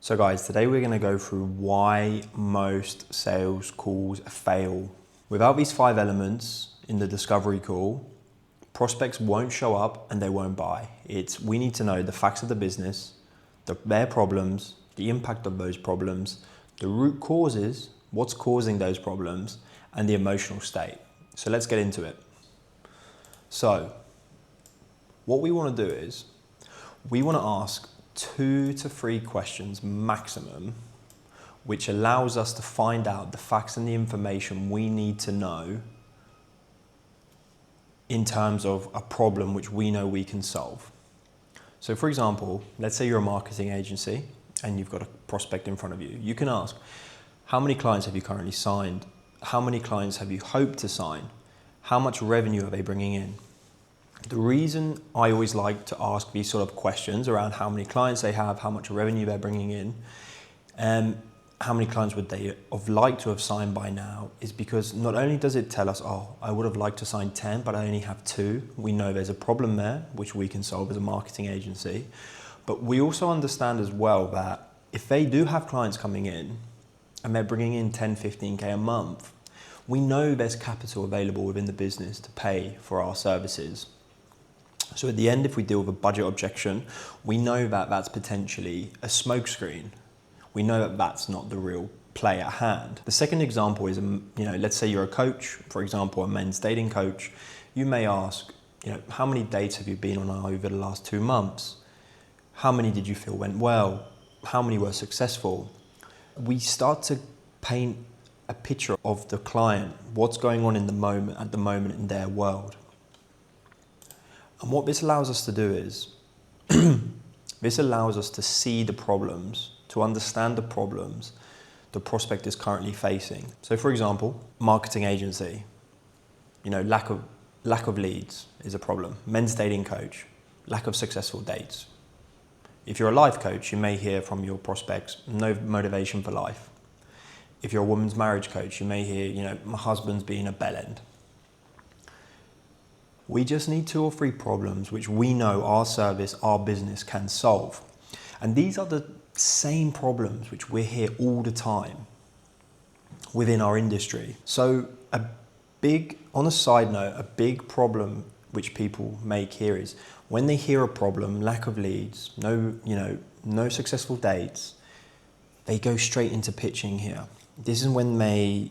So guys, today we're going to go through why most sales calls fail. Without these 5 elements in the discovery call, prospects won't show up and they won't buy. We need to know the facts of the business, their problems, the impact of those problems, the root causes, what's causing those problems, and the emotional state. So let's get into it. So what we want to do is we want to ask 2 to 3 questions maximum, which allows us to find out the facts and the information we need to know in terms of a problem which we know we can solve. So for example, let's say you're a marketing agency and you've got a prospect in front of you. You can ask, how many clients have you currently signed? How many clients have you hoped to sign? How much revenue are they bringing in? The reason I always like to ask these sort of questions around how many clients they have, how much revenue they're bringing in, how many clients would they have liked to have signed by now, is because not only does it tell us, oh, I would have liked to sign 10, but I only have 2. We know there's a problem there, which we can solve as a marketing agency. But we also understand as well that if they do have clients coming in and they're bringing in 10, 15K a month, we know there's capital available within the business to pay for our services. So at the end, if we deal with a budget objection, we know that that's potentially a smokescreen. We know that that's not the real play at hand. The second example is, let's say you're a coach, for example, a men's dating coach. You may ask, how many dates have you been on over the last 2 months? How many did you feel went well? How many were successful? We start to paint a picture of the client, what's going on at the moment in their world. And what this allows us to do is, this allows us to see the problems, to understand the problems the prospect is currently facing. So for example, marketing agency, lack of leads is a problem. Men's dating coach, lack of successful dates. If you're a life coach, you may hear from your prospects, no motivation for life. If you're a woman's marriage coach, you may hear, my husband's being a bellend. We just need 2 or 3 problems which we know our service, our business can solve. And these are the same problems which we hear all the time within our industry. So on a side note, a big problem which people make here is when they hear a problem, lack of leads, no successful dates, they go straight into pitching here. This is when they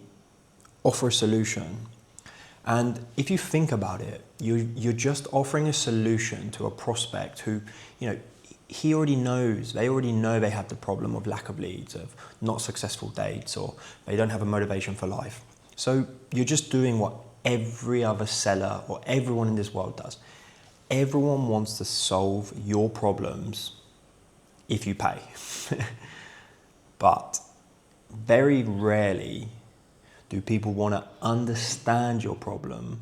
offer a solution. And if you think about it, you're just offering a solution to a prospect who, they already know they have the problem of lack of leads, of not successful dates, or they don't have a motivation for life. So you're just doing what every other seller or everyone in this world does. Everyone wants to solve your problems if you pay. But very rarely do people want to understand your problem.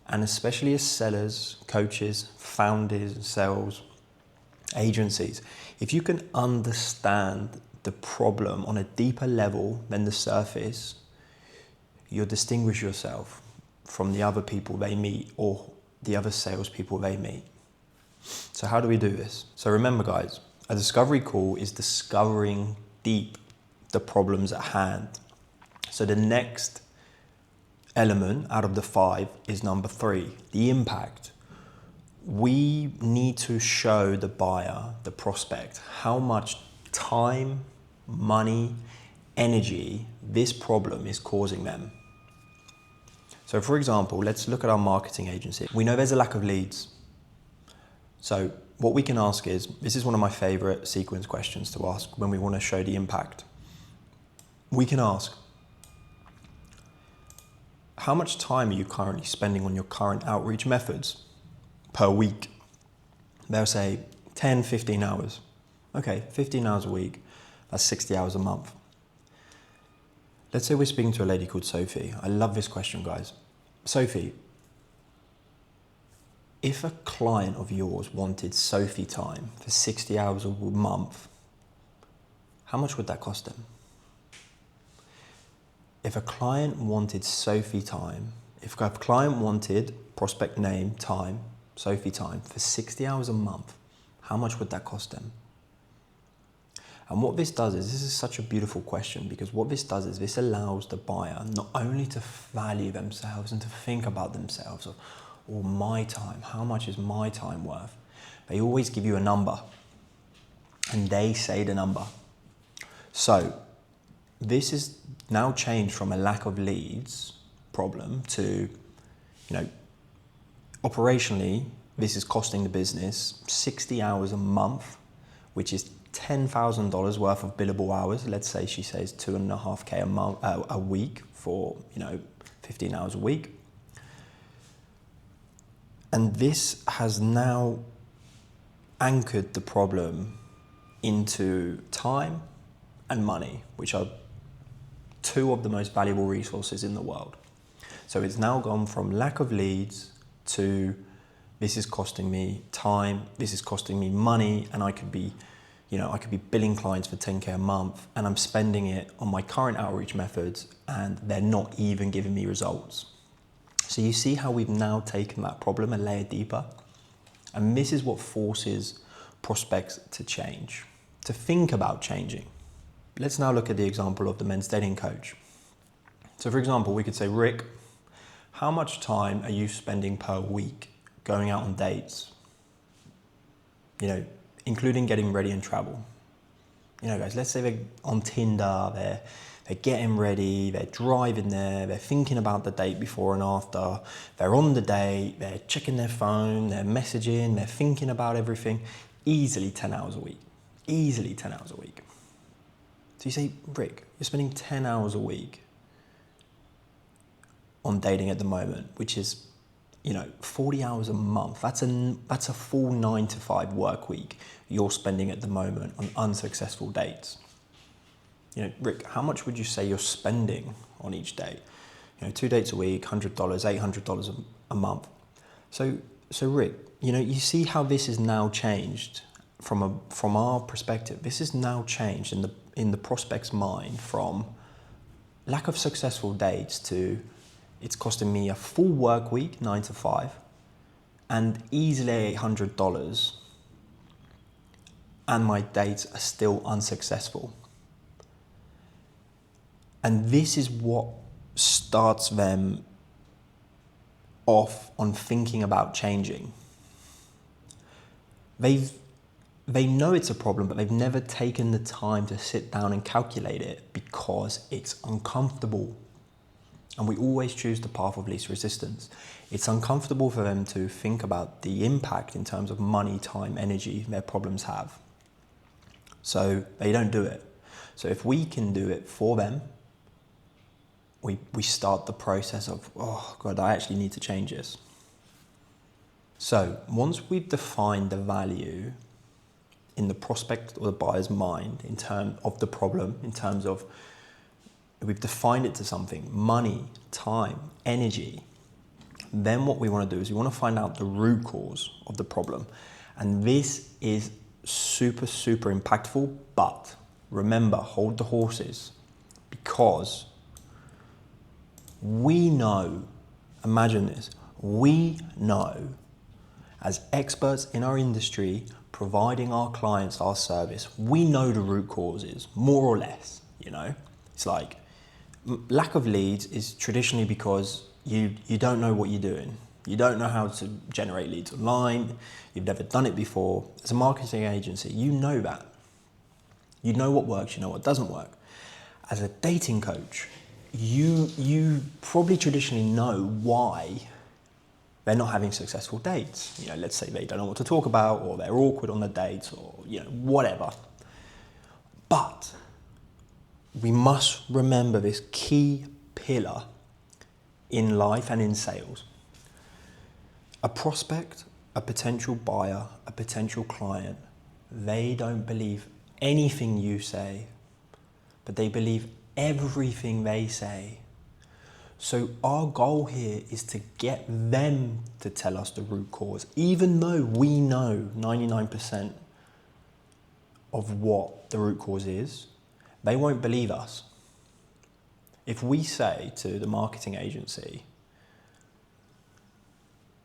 And especially as sellers, coaches, founders, sales, agencies, if you can understand the problem on a deeper level than the surface, you'll distinguish yourself from the other people they meet or the other salespeople they meet. So how do we do this? So remember guys, a discovery call is discovering deep the problems at hand. So the next element out of the 5 is number 3, the impact. We need to show the buyer, the prospect, how much time, money, energy this problem is causing them. So for example, let's look at our marketing agency. We know there's a lack of leads. So what we can ask is, this is one of my favorite sequence questions to ask when we want to show the impact. We can ask, how much time are you currently spending on your current outreach methods per week? They'll say 10, 15 hours. Okay, 15 hours a week, that's 60 hours a month. Let's say we're speaking to a lady called Sophie. I love this question, guys. Sophie, if a client of yours wanted Sophie time for 60 hours a month, how much would that cost them? If a client wanted Sophie time, if a client wanted prospect name time, Sophie time for 60 hours a month, how much would that cost them? And what this does is, this is such a beautiful question, because what this does is this allows the buyer not only to value themselves and to think about themselves, or my time, how much is my time worth? They always give you a number and they say the number. So this is now changed from a lack of leads problem to, operationally, this is costing the business 60 hours a month, which is $10,000 worth of billable hours. Let's say she says 2.5K a month, a week for, 15 hours a week. And this has now anchored the problem into time and money, which are two of the most valuable resources in the world. So it's now gone from lack of leads to, this is costing me time, this is costing me money, and I could be billing clients for 10K a month, and I'm spending it on my current outreach methods, and they're not even giving me results. So you see how we've now taken that problem a layer deeper? And this is what forces prospects to change, to think about changing. Let's now look at the example of the men's dating coach. So for example, we could say, Rick, how much time are you spending per week going out on dates? Including getting ready and travel. Guys, let's say they're on Tinder, they're getting ready, they're driving there, they're thinking about the date before and after, they're on the date, they're checking their phone, they're messaging, they're thinking about everything. Easily 10 hours a week. Easily 10 hours a week. So you say, Rick, you're spending 10 hours a week on dating at the moment, which is 40 hours a month. That's a full 9 to 5 work week you're spending at the moment on unsuccessful dates. Rick, how much would you say you're spending on each date? 2 dates a week, $100, $800 a month. So Rick, you see how this is now changed from our perspective. This is now changed in the prospect's mind from lack of successful dates to, it's costing me a full work week, 9 to 5, and easily $800, and my dates are still unsuccessful. And this is what starts them off on thinking about changing. They know it's a problem, but they've never taken the time to sit down and calculate it because it's uncomfortable. And we always choose the path of least resistance. It's uncomfortable for them to think about the impact in terms of money, time, energy their problems have. So they don't do it. So if we can do it for them, we start the process of, oh God, I actually need to change this. So once we've defined the value in the prospect or the buyer's mind in terms of the problem, in terms of we've defined it to something, money, time, energy, then what we want to do is we want to find out the root cause of the problem. And this is super, super impactful, but remember, hold the horses, because we know, imagine this, we know as experts in our industry, providing our clients our service, we know the root causes, more or less, It's like, lack of leads is traditionally because you don't know what you're doing. You don't know how to generate leads online. You've never done it before. As a marketing agency, you know that. You know what works, you know what doesn't work. As a dating coach, you probably traditionally know why they're not having successful dates. Let's say they don't know what to talk about, or they're awkward on the dates, or whatever. But we must remember this key pillar in life and in sales. A prospect, a potential buyer, a potential client, they don't believe anything you say, but they believe everything they say. So our goal here is to get them to tell us the root cause, even though we know 99% of what the root cause is. They won't believe us. If we say to the marketing agency,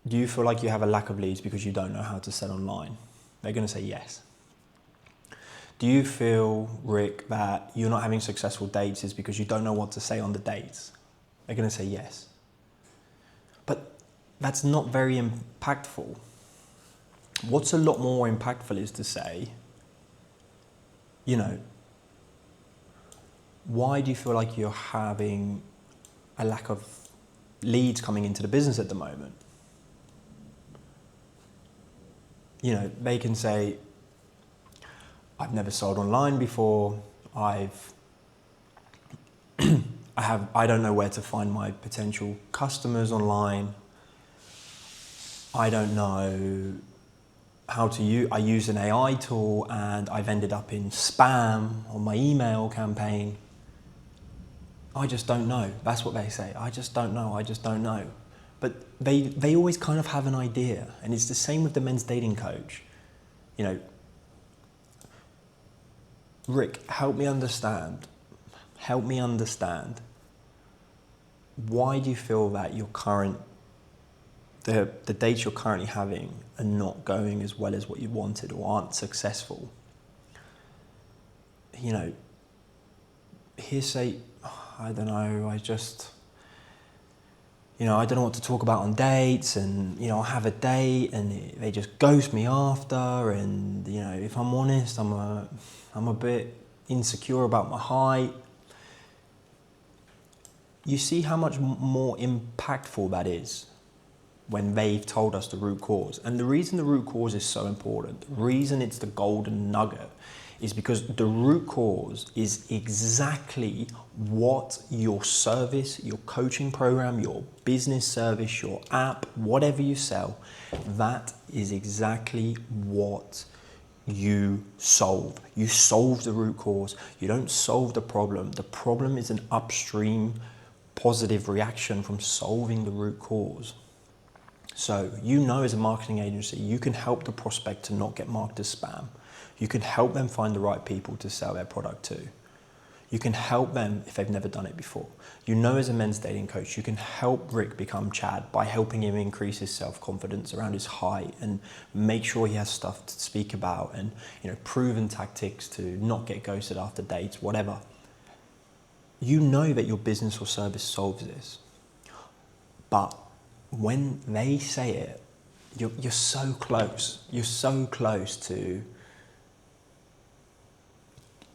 do you feel like you have a lack of leads because you don't know how to sell online? They're going to say yes. Do you feel, Rick, that you're not having successful dates is because you don't know what to say on the dates? They're going to say yes. But that's not very impactful. What's a lot more impactful is to say, you know, why do you feel like you're having a lack of leads coming into the business at the moment? You know, they can say, I've never sold online before. I don't know where to find my potential customers online. I don't know how to use, I use an AI tool and I've ended up in spam on my email campaign. I just don't know. That's what they say. I just don't know. I just don't know. But they always kind of have an idea. And it's the same with the men's dating coach. You know, Rick, help me understand. Help me understand. Why do you feel that your current, the dates you're currently having are not going as well as what you wanted or aren't successful? You know, I don't know, I don't know what to talk about on dates, and, you know, I'll have a date and they just ghost me after, and, you know, if I'm honest, I'm a bit insecure about my height. You see how much more impactful that is when they've told us the root cause. And the reason the root cause is so important, the reason it's the golden nugget, is because the root cause is exactly what your service, your coaching program, your business service, your app, whatever you sell, that is exactly what you solve. You solve the root cause. You don't solve the problem. The problem is an upstream positive reaction from solving the root cause. So, you know, as a marketing agency, you can help the prospect to not get marked as spam. You can help them find the right people to sell their product to. You can help them if they've never done it before. You know, as a men's dating coach, you can help Rick become Chad by helping him increase his self-confidence around his height and make sure he has stuff to speak about and, you know, proven tactics to not get ghosted after dates, whatever. You know that your business or service solves this. But when they say it, you're so close. You're so close to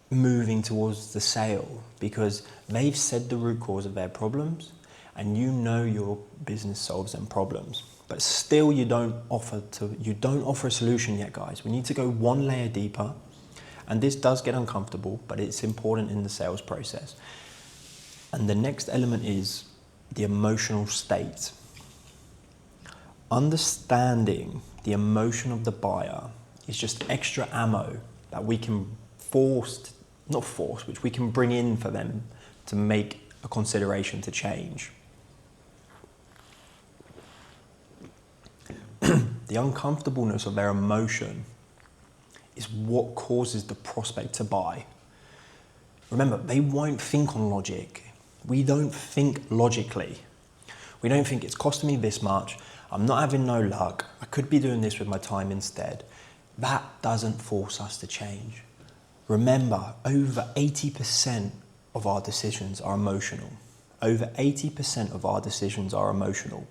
moving towards the sale because they've said the root cause of their problems and you know your business solves them problems. But still you don't offer a solution yet, guys. We need to go one layer deeper, and this does get uncomfortable, but it's important in the sales process. And the next element is the emotional state. Understanding the emotion of the buyer is just extra ammo that we can which we can bring in for them to make a consideration to change. The uncomfortableness of their emotion is what causes the prospect to buy. Remember, they won't think on logic. We don't think logically. We don't think it's costing me this much, I'm not having no luck, I could be doing this with my time instead. That doesn't force us to change. Remember, over 80% of our decisions are emotional. Over 80% of our decisions are emotional.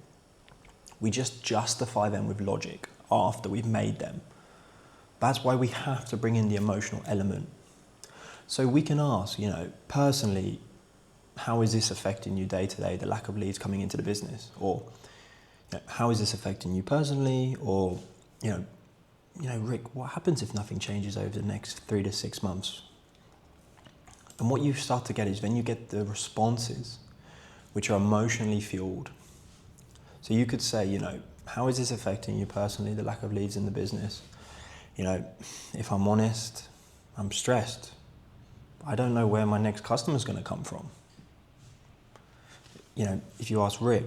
We just justify them with logic after we've made them. That's why we have to bring in the emotional element. So we can ask, you know, personally, how is this affecting you day to day, the lack of leads coming into the business? Or, you know, how is this affecting you personally? Or, you know, Rick, what happens if nothing changes over the next 3 to 6 months? And what you start to get is then you get the responses which are emotionally fueled. So you could say, you know, how is this affecting you personally, the lack of leads in the business? You know, if I'm honest, I'm stressed. I don't know where my next customer is going to come from. You know, if you ask Rick,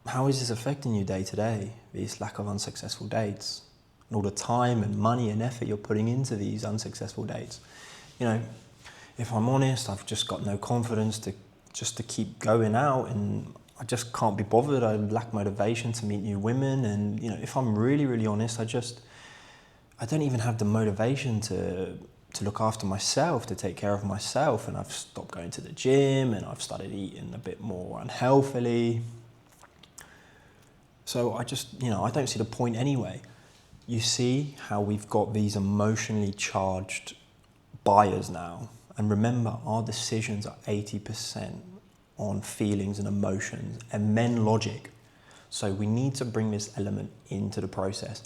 how is this affecting you day to day, this lack of unsuccessful dates? And all the time and money and effort you're putting into these unsuccessful dates. You know, if I'm honest, I've just got no confidence to keep going out, and I just can't be bothered. I lack motivation to meet new women, and, you know, if I'm really, really honest, I don't even have the motivation to to look after myself, to take care of myself, and I've stopped going to the gym and I've started eating a bit more unhealthily. So I just, I don't see the point anyway. You see how we've got these emotionally charged buyers now. And remember, our decisions are 80% on feelings and emotions and then logic. So we need to bring this element into the process.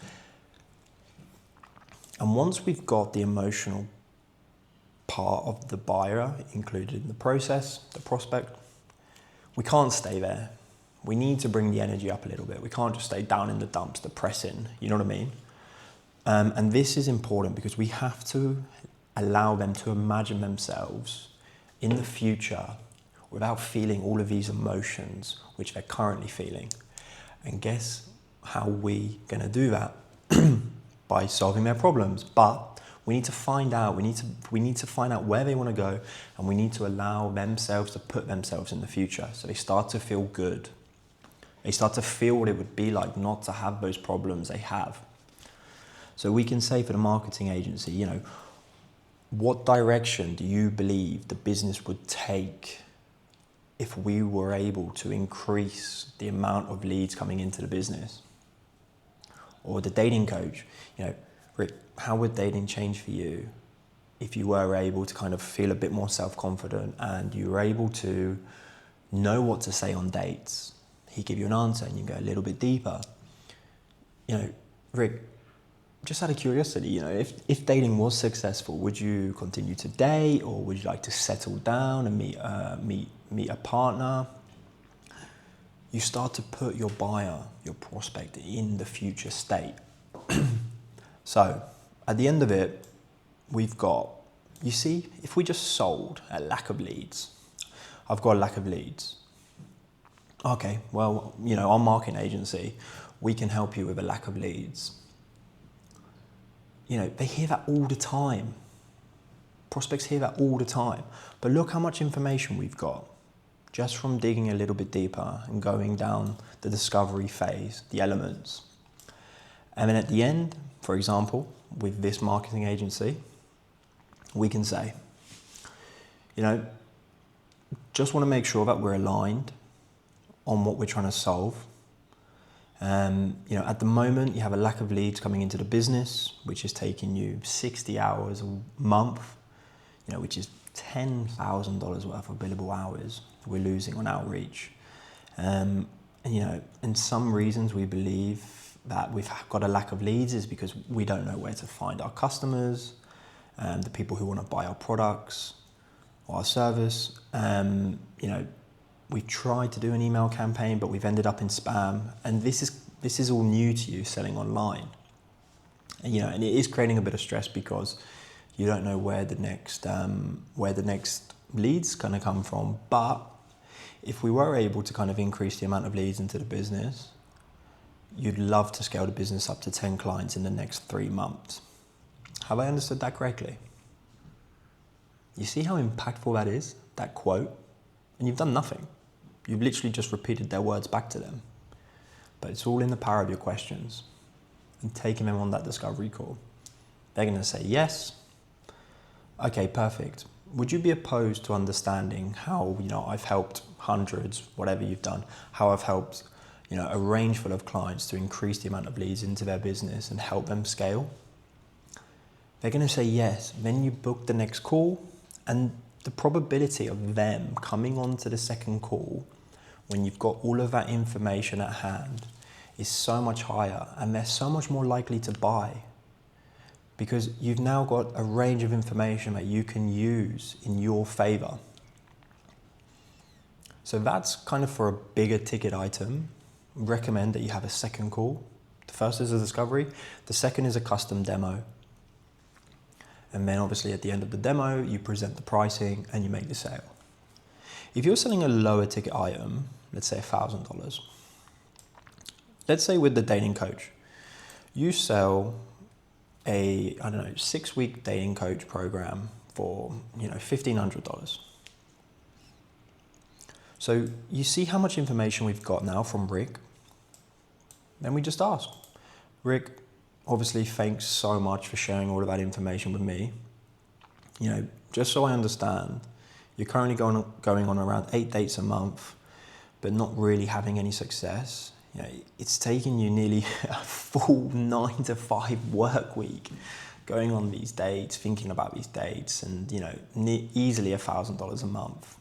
And once we've got the emotional part of the buyer included in the process, the prospect, we can't stay there. We need to bring the energy up a little bit. We can't just stay down in the dumps, depressing, you know what I mean? And this is important because we have to allow them to imagine themselves in the future without feeling all of these emotions which they're currently feeling. And guess how we gonna do that? By solving their problems. But we need to find out, we need to find out where they want to go, and we need to allow themselves to put themselves in the future. So they start to feel good. They start to feel what it would be like not to have those problems they have. So we can say for the marketing agency, what direction do you believe the business would take if we were able to increase the amount of leads coming into the business? Or the dating coach, Rick, how would dating change for you if you were able to kind of feel a bit more self-confident and you were able to know what to say on dates? He'd give you an answer and you go a little bit deeper. Rick, just out of curiosity, if dating was successful, would you continue to date, or would you like to settle down and meet a partner? You start to put your buyer, your prospect in the future state. So at the end of it, we've got, you see, if we just sold a lack of leads, I've got a lack of leads. Okay, well, our marketing agency, we can help you with a lack of leads. They hear that all the time. Prospects hear that all the time. But look how much information we've got just from digging a little bit deeper and going down the discovery phase, the elements. And then at the end, for example, with this marketing agency, we can say, just want to make sure that we're aligned on what we're trying to solve. At the moment, you have a lack of leads coming into the business, which is taking you 60 hours a month, which is $10,000 worth of billable hours we're losing on outreach. And some reasons we believe that we've got a lack of leads is because we don't know where to find our customers, the people who want to buy our products or our service. We've tried to do an email campaign, but we've ended up in spam. And this is all new to you selling online. And it is creating a bit of stress because you don't know where the next leads kind of come from. But if we were able to kind of increase the amount of leads into the business, you'd love to scale the business up to 10 clients in the next 3 months. Have I understood that correctly? You see how impactful that is, that quote? And you've done nothing. You've literally just repeated their words back to them. But it's all in the power of your questions and taking them on that discovery call. They're going to say yes. Okay, perfect. Would you be opposed to understanding how, I've helped hundreds, whatever you've done, how I've helped, a range full of clients to increase the amount of leads into their business and help them scale? They're going to say yes. Then you book the next call, and the probability of them coming on to the second call when you've got all of that information at hand is so much higher, and they're so much more likely to buy because you've now got a range of information that you can use in your favor. So that's kind of for a bigger ticket item. Recommend that you have a second call. The first is a discovery. The second is a custom demo. And then obviously at the end of the demo, you present the pricing and you make the sale. If you're selling a lower ticket item, let's say $1,000, let's say with the dating coach, you sell a, 6-week dating coach program for, $1,500. So you see how much information we've got now from Rick? Then we just ask, Rick, obviously, thanks so much for sharing all of that information with me. You know, just so I understand, you're currently going on around 8 dates a month, but not really having any success. You know, it's taking you nearly a full 9 to 5 work week going on these dates, thinking about these dates, and you know, easily $1,000 a month.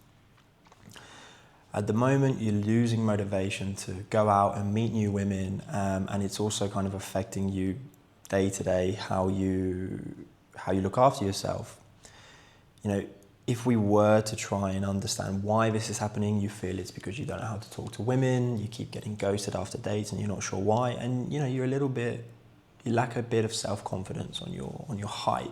At the moment, you're losing motivation to go out and meet new women, and it's also kind of affecting you day to day, how you look after yourself. You know, if we were to try and understand why this is happening, you feel it's because you don't know how to talk to women, you keep getting ghosted after dates and you're not sure why, and you know, you lack a bit of self-confidence on your height.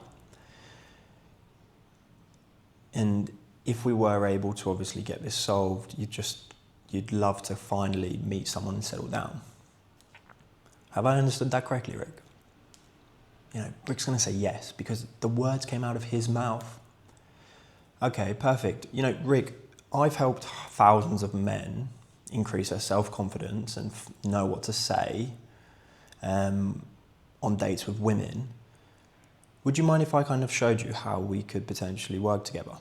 And if we were able to obviously get this solved, you'd love to finally meet someone and settle down. Have I understood that correctly, Rick? You know, Rick's gonna say yes, because the words came out of his mouth. Okay, perfect. You know, Rick, I've helped thousands of men increase their self-confidence and know what to say on dates with women. Would you mind if I kind of showed you how we could potentially work together?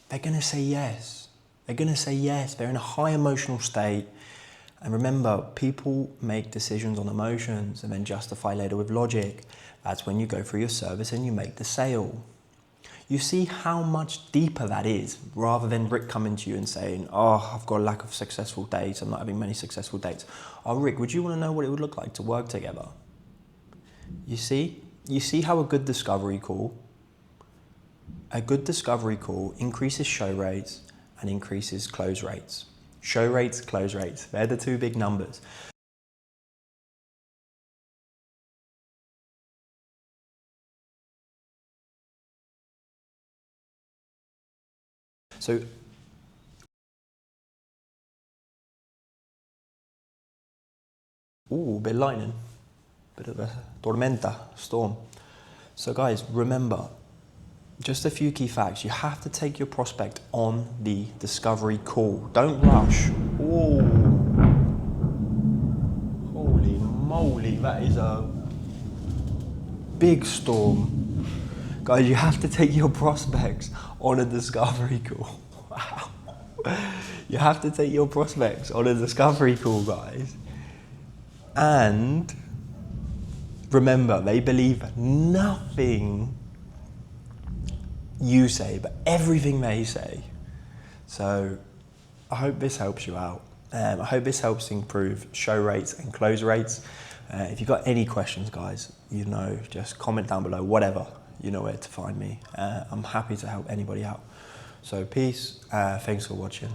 They're gonna say yes. They're gonna say yes. They're in a high emotional state. And remember, people make decisions on emotions and then justify later with logic. That's when you go through your service and you make the sale. You see how much deeper that is, rather than Rick coming to you and saying, oh, I've got a lack of successful dates, I'm not having many successful dates. Oh, Rick, would you want to know what it would look like to work together? You see how a good discovery call increases show rates and increases close rates. Show rates, close rates, they're the two big numbers. So, bit of lightning, bit of a tormenta, storm. So guys, remember, just a few key facts. You have to take your prospect on the discovery call. Don't rush. Oh, holy moly, that is a big storm. Guys, you have to take your prospects on a discovery call. Wow. You have to take your prospects on a discovery call, guys. And remember, they believe nothing you say, but everything they say. So I hope this helps you out. I hope this helps improve show rates and close rates. If you've got any questions, guys, you know, just comment down below, whatever, you know where to find me. I'm happy to help anybody out. So peace, thanks for watching.